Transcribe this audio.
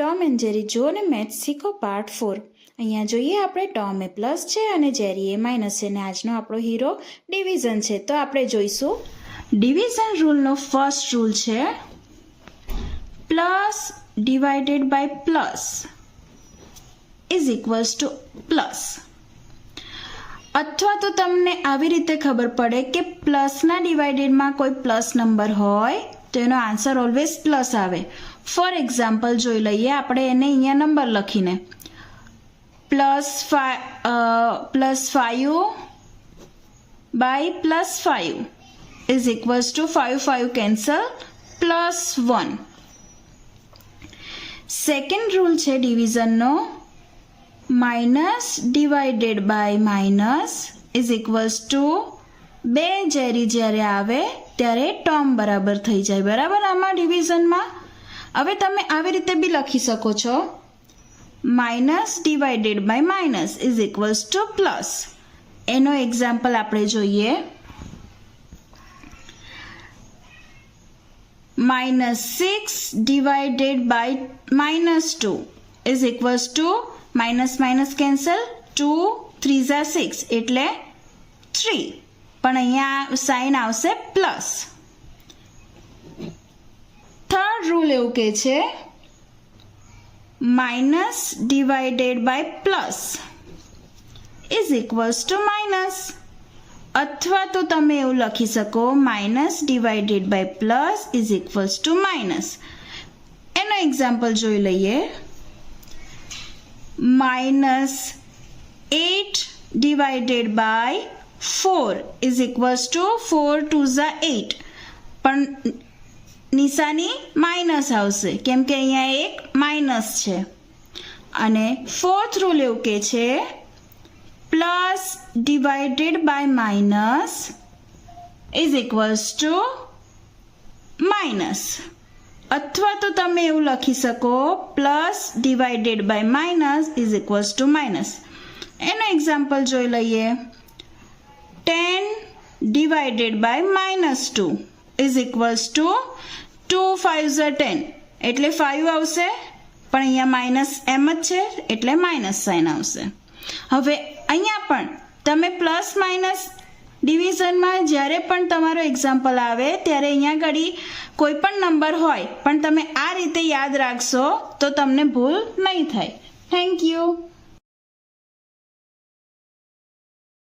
Tom and Jerry જો અને maths શીખો પાર્ટ 4 અહીંયા જોઈએ આપણે ટોમ એ પ્લસ છે અને જેરી એ માઇનસ છે અને આજનો આપણો હીરો ડિવિઝન છે તો આપણે જોઈશું ડિવિઝન રૂલનો ફર્સ્ટ રૂલ છે plus divided by plus is equals to plus અથવા તો તમને આવી રીતે ખબર પડે કે પ્લસના ડિવાઇડેડમાં કોઈ પ્લસ નંબર હોય તો એનો આન્સર ઓલવેઝ પ્લસ આવે ફોર એક્ઝામ્પલ જોઈ લઈએ આપણે એને અહીંયા નંબર લખીને +5 by +5 is equals to 5 cancel +1 second rule છે ડિવિઝનનો minus divided by minus is equals to 2 જેરી જ્યારે આવે ત્યારે ટોમ બરાબર થઈ જાય બરાબર આમાં ડિવિઝનમાં હવે તમે આવી રીતે બી લખી શકો છો minus divided by minus is equals to plus એનો એક્ઝામ્પલ આપણે જોઈએ -6 divided by -2 is equals to minus minus cancel 2 3 6 એટલે 3 પણ અહીંયા સાઇન આવશે પ્લસ થર્ડ રૂલ એવું કહે છે minus divided by plus is equals to minus અથવા તો તમે એવું લખી શકો minus divided by plus is equals to minus એનો એક્ઝામ્પલ જોઈ લઈએ -8 divided by 4 is equals to 4 2 8 પણ નિશાની માઇનસ આવશે કેમ કે અહીંયા એક માઇનસ છે અને ફોર્થ રૂલ એવું કે છે plus divided by minus is equals to minus અથવા તો તમે એવું લખી શકો plus divided by minus is equals to minus એનો એક્ઝામ્પલ જોઈ લઈએ 10 divided by -2 is equals to 2 5 10 એટલે 5 આવશે પણ અહીંયા માઇનસ એમ જ છે એટલે માઇનસ સાઇન આવશે હવે અહીંયા પણ તમે પ્લસ માઇનસ ડિવિઝનમાં જ્યારે પણ તમારો એક્ઝામ્પલ આવે ત્યારે અહીંયા ઘડી કોઈ પણ નંબર હોય પણ તમે આ રીતે યાદ રાખશો તો તમને ભૂલ નહીં થાય થેન્ક યુ